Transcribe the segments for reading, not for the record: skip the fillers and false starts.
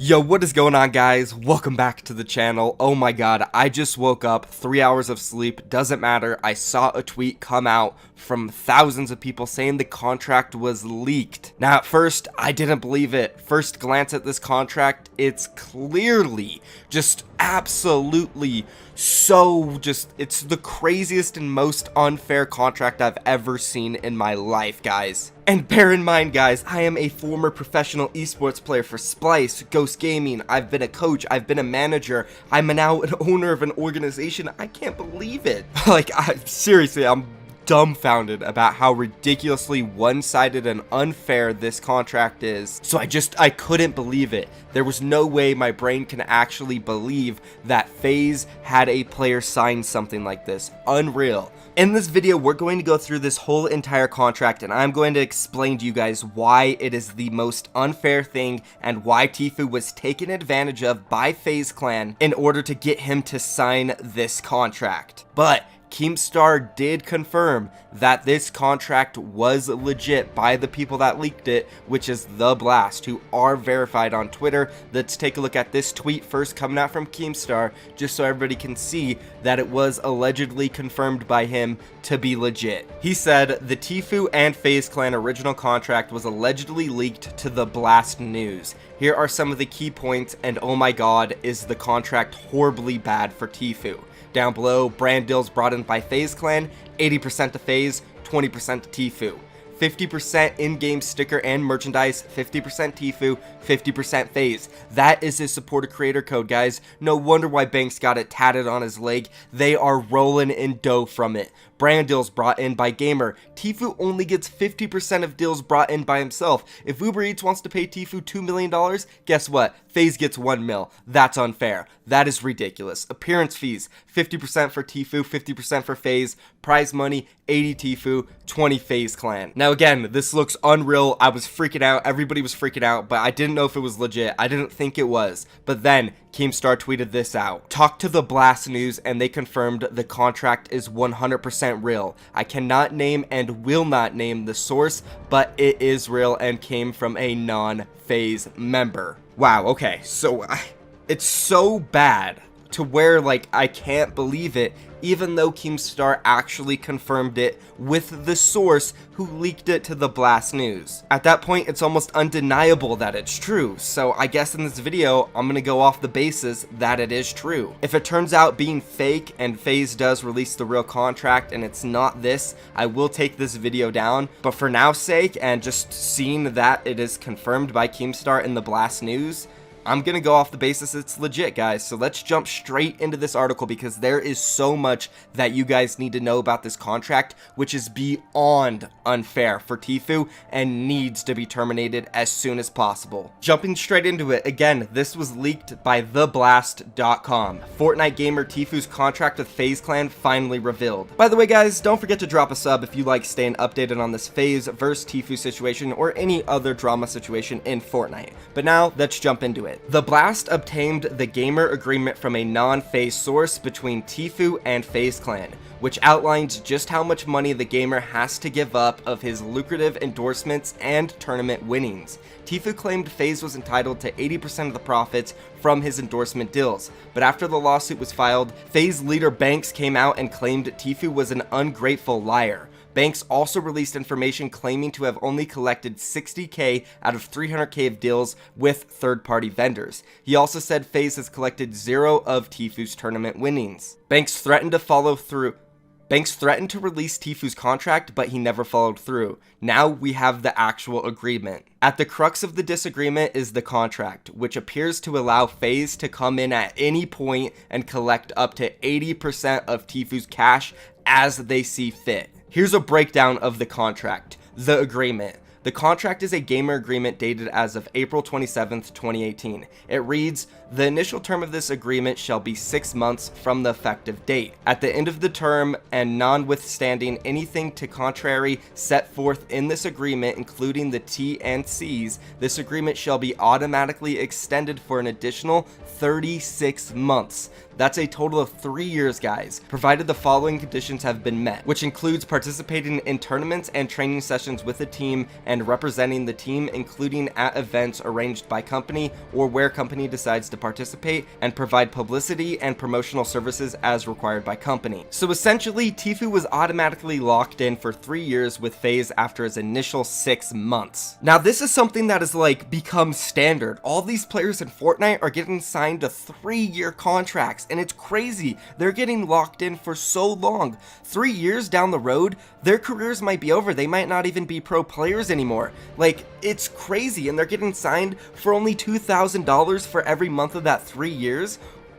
Yo, what is going on, guys? Welcome back to the channel. Oh my god, I just woke up, 3 hours of sleep, doesn't matter. I saw a tweet come out from thousands of people saying the contract was leaked. Now, at first, I didn't believe it. First glance at this contract, it's clearly just absolutely it's the craziest and most unfair contract I've ever seen in my life, guys. And bear in mind, guys, I am a former professional esports player for Splice, Ghost Gaming. I've been a coach, I've been a manager, I'm now an owner of an organization. I can't believe it. Seriously, I'm dumbfounded about how ridiculously one-sided and unfair this contract is. So I couldn't believe it. There was no way my brain can actually believe that FaZe had a player sign something like this. Unreal. In this video, we're going to go through this whole entire contract, and I'm going to explain to you guys why it is the most unfair thing and why Tfue was taken advantage of by FaZe Clan in order to get him to sign this contract. But Keemstar did confirm that this contract was legit by the people that leaked it, which is The Blast, who are verified on Twitter. Let's take a look at this tweet first coming out from Keemstar, just so everybody can see that it was allegedly confirmed by him to be legit. He said, the Tfue and FaZe Clan original contract was allegedly leaked to The Blast News. Here are some of the key points, and oh my god, is the contract horribly bad for Tfue. Down below, brand deals brought in by FaZe Clan, 80% to FaZe, 20% to Tfue. 50% in-game sticker and merchandise, 50% Tfue, 50% FaZe. That is his supporter creator code, guys. No wonder why Banks got it tatted on his leg. They are rolling in dough from it. Brand deals brought in by Gamer. Tfue only gets 50% of deals brought in by himself. If Uber Eats wants to pay Tfue $2 million, guess what? FaZe gets 1 mil. That's unfair. That is ridiculous. Appearance fees, 50% for Tfue, 50% for FaZe. Prize money, 80 Tfue, 20 FaZe Clan. Now again, this looks unreal. I was freaking out. Everybody was freaking out, but I didn't know if it was legit. I didn't think it was. But then Keemstar tweeted this out. Talked to The Blast News and they confirmed the contract is 100% real. I cannot name and will not name the source, but it is real and came from a non-FaZe member. Wow, okay, so it's so bad to where, like, I can't believe it, even though Keemstar actually confirmed it with the source who leaked it to The Blast News. At that point, it's almost undeniable that it's true, so I guess in this video, I'm gonna go off the basis that it is true. If it turns out being fake and FaZe does release the real contract and it's not this, I will take this video down, but for now's sake, and just seeing that it is confirmed by Keemstar in The Blast News, I'm gonna go off the basis it's legit, guys. So let's jump straight into this article because there is so much that you guys need to know about this contract, which is beyond unfair for Tfue and needs to be terminated as soon as possible. Jumping straight into it, again, this was leaked by theblast.com. Fortnite gamer Tfue's contract with FaZe Clan finally revealed. By the way, guys, don't forget to drop a sub if you like staying updated on this FaZe versus Tfue situation or any other drama situation in Fortnite. But now, let's jump into it. The Blast obtained the gamer agreement from a non-FaZe source between Tfue and FaZe Clan, which outlines just how much money the gamer has to give up of his lucrative endorsements and tournament winnings. Tfue claimed FaZe was entitled to 80% of the profits from his endorsement deals, but after the lawsuit was filed, FaZe leader Banks came out and claimed Tfue was an ungrateful liar. Banks also released information claiming to have only collected 60k out of 300k of deals with third-party vendors. He also said FaZe has collected 0 of Tfue's tournament winnings. Banks threatened to release Tfue's contract, but he never followed through. Now we have the actual agreement. At the crux of the disagreement is the contract, which appears to allow FaZe to come in at any point and collect up to 80% of Tfue's cash as they see fit. Here's a breakdown of the contract. The agreement. The contract is a gamer agreement dated as of April 27th, 2018. It reads, the initial term of this agreement shall be 6 months from the effective date. At the end of the term, and notwithstanding anything to contrary set forth in this agreement, including the T and C's, this agreement shall be automatically extended for an additional 36 months. That's a total of 3 years, guys, provided the following conditions have been met, which includes participating in tournaments and training sessions with the team and representing the team, including at events arranged by company or where company decides to participate, and provide publicity and promotional services as required by company. So essentially, Tfue was automatically locked in for 3 years with FaZe after his initial 6 months. Now this is something that has like become standard. All these players in Fortnite are getting signed to 3-year contracts, and it's crazy. They're getting locked in for so long. 3 years down the road, their careers might be over. They might not even be pro players anymore. Like, it's crazy, and they're getting signed for only $2,000 for every month of that 3 years.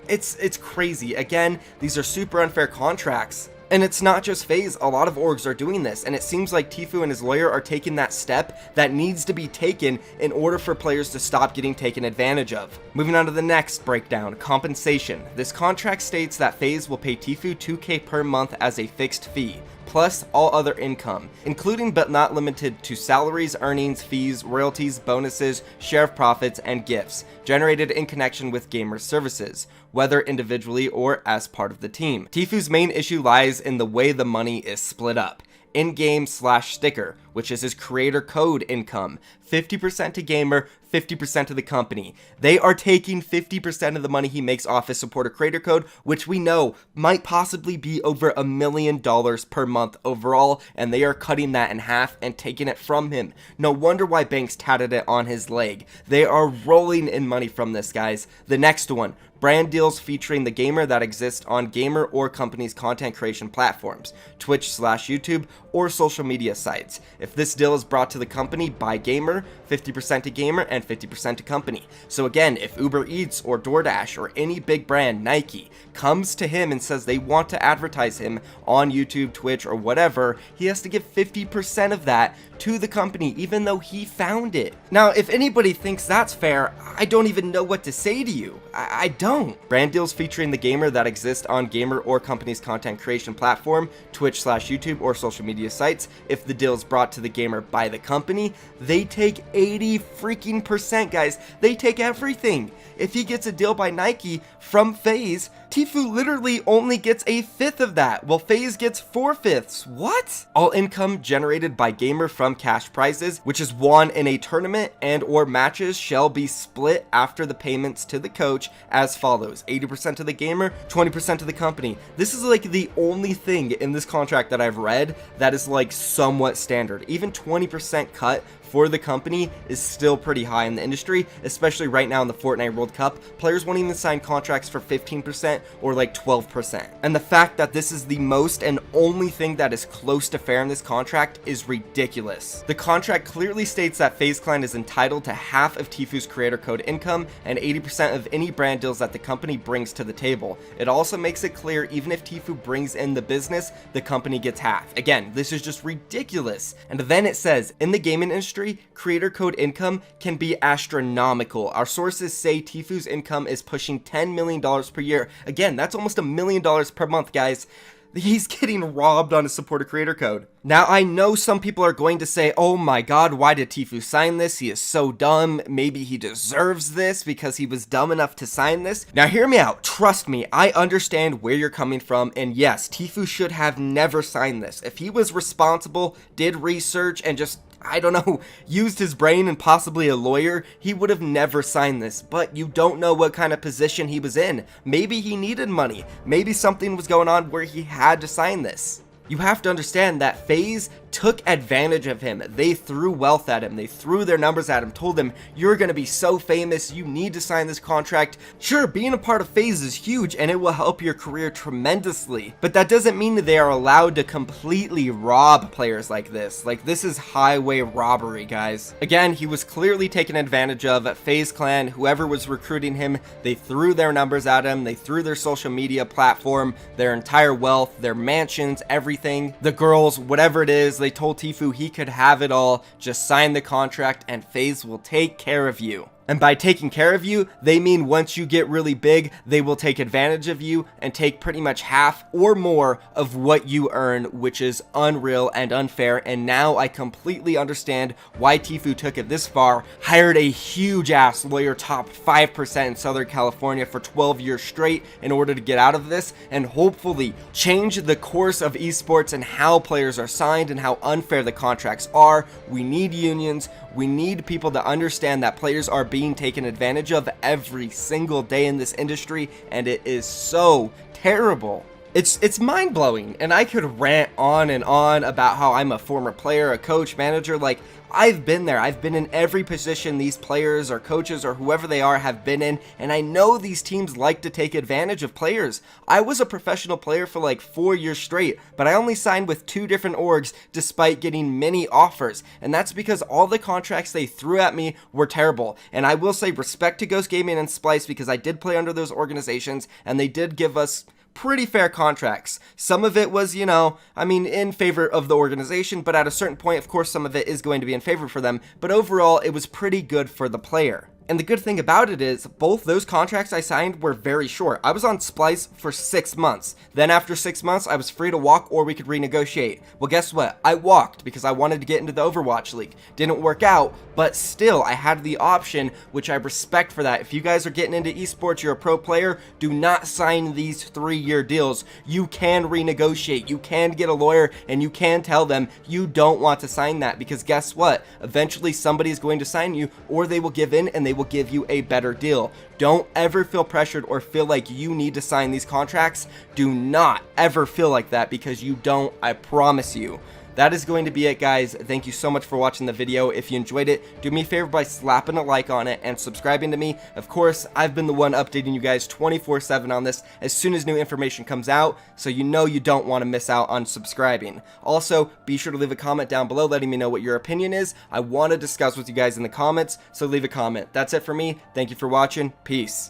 It's crazy. Again, these are super unfair contracts. And it's not just FaZe, a lot of orgs are doing this, and it seems like Tfue and his lawyer are taking that step that needs to be taken in order for players to stop getting taken advantage of. Moving on to the next breakdown, compensation. This contract states that FaZe will pay Tfue $2K per month as a fixed fee, plus all other income, including but not limited to salaries, earnings, fees, royalties, bonuses, share of profits, and gifts generated in connection with gamer services, whether individually or as part of the team. Tfue's main issue lies in the way the money is split up. In-game / sticker, which is his creator code income, 50% to gamer, 50% to the company. They are taking 50% of the money he makes off his supporter creator code, which we know might possibly be over $1 million per month overall, and they are cutting that in half and taking it from him. No wonder why Banks tatted it on his leg. They are rolling in money from this, guys. The next one, brand deals featuring the gamer that exist on gamer or company's content creation platforms, Twitch / YouTube, or social media sites. If this deal is brought to the company by gamer, 50% to gamer and 50% to company. So again, if Uber Eats or DoorDash or any big brand, Nike, comes to him and says they want to advertise him on YouTube, Twitch, or whatever, he has to give 50% of that to the company, even though he found it. Now, if anybody thinks that's fair, I don't even know what to say to you. I don't. Brand deals featuring the gamer that exist on gamer or company's content creation platform, Twitch / YouTube, or social media sites. If the deal is brought to the gamer by the company, they take 80% guys. They take everything. If he gets a deal by Nike from FaZe, Tfue literally only gets 1/5 of that, while FaZe gets 4/5. What? All income generated by gamer from cash prizes, which is won in a tournament and or matches, shall be split after the payments to the coach as follows: 80% to the gamer, 20% to the company. This is like the only thing in this contract that I've read that is like somewhat standard. Even 20% cut for the company is still pretty high in the industry, especially right now in the Fortnite World Cup. Players won't even sign contracts for 15% or like 12%. And the fact that this is the most and only thing that is close to fair in this contract is ridiculous. The contract clearly states that FaZe Clan is entitled to half of Tfue's creator code income and 80% of any brand deals that the company brings to the table. It also makes it clear even if Tfue brings in the business, the company gets half. Again, this is just ridiculous. And then it says, in the gaming industry, creator code income can be astronomical. Our sources say Tfue's income is pushing $10 million per year. Again, that's almost $1 million per month, guys. He's getting robbed on his supporter creator code. Now, I know some people are going to say, oh my god, why did Tfue sign this? He is so dumb. Maybe he deserves this because he was dumb enough to sign this. Now, hear me out. Trust me, I understand where you're coming from. And yes, Tfue should have never signed this. If he was responsible, did research, and just, I don't know, used his brain and possibly a lawyer, he would have never signed this. But you don't know what kind of position he was in. Maybe he needed money. Maybe something was going on where he had to sign this. You have to understand that FaZe took advantage of him. They threw wealth at him. They threw their numbers at him, told him, you're going to be so famous, you need to sign this contract. Sure, being a part of FaZe is huge and it will help your career tremendously, but that doesn't mean that they are allowed to completely rob players like this. Like, this is highway robbery, guys. Again, he was clearly taken advantage of. FaZe Clan, whoever was recruiting him, they threw their numbers at him. They threw their social media platform, their entire wealth, their mansions, everything, the girls, whatever it is. They told Tfue he could have it all. Just sign the contract and FaZe will take care of you. And by taking care of you, they mean once you get really big, they will take advantage of you and take pretty much half or more of what you earn, which is unreal and unfair. And now I completely understand why Tfue took it this far, hired a huge ass lawyer, top 5% in Southern California for 12 years straight in order to get out of this, and hopefully change the course of esports and how players are signed and how unfair the contracts are. We need unions. We need people to understand that players are being taken advantage of every single day in this industry, and it is so terrible. It's mind-blowing, and I could rant on and on about how I'm a former player, a coach, manager. Like, I've been there. I've been in every position these players or coaches or whoever they are have been in, and I know these teams like to take advantage of players. I was a professional player for like 4 years straight, but I only signed with 2 different orgs despite getting many offers, and that's because all the contracts they threw at me were terrible. And I will say respect to Ghost Gaming and Splice, because I did play under those organizations, and they did give us pretty fair contracts. Some of it was, in favor of the organization, but at a certain point, of course, some of it is going to be in favor for them, but overall, it was pretty good for the player. And the good thing about it is both those contracts I signed were very short. I was on Splice for 6 months. Then after 6 months, I was free to walk or we could renegotiate. Well, guess what? I walked because I wanted to get into the Overwatch League. Didn't work out, but still I had the option, which I respect for that. If you guys are getting into esports, you're a pro player, do not sign these 3-year deals. You can renegotiate. You can get a lawyer and you can tell them you don't want to sign that, because guess what? Eventually somebody is going to sign you, or they will give in and they will give you a better deal. Don't ever feel pressured or feel like you need to sign these contracts. Do not ever feel like that, because you don't, I promise you. That is going to be it, guys. Thank you so much for watching the video. If you enjoyed it, do me a favor by slapping a like on it and subscribing to me. Of course, I've been the one updating you guys 24/7 on this as soon as new information comes out, so you know you don't want to miss out on subscribing. Also, be sure to leave a comment down below letting me know what your opinion is. I want to discuss with you guys in the comments, so leave a comment. That's it for me. Thank you for watching. Peace.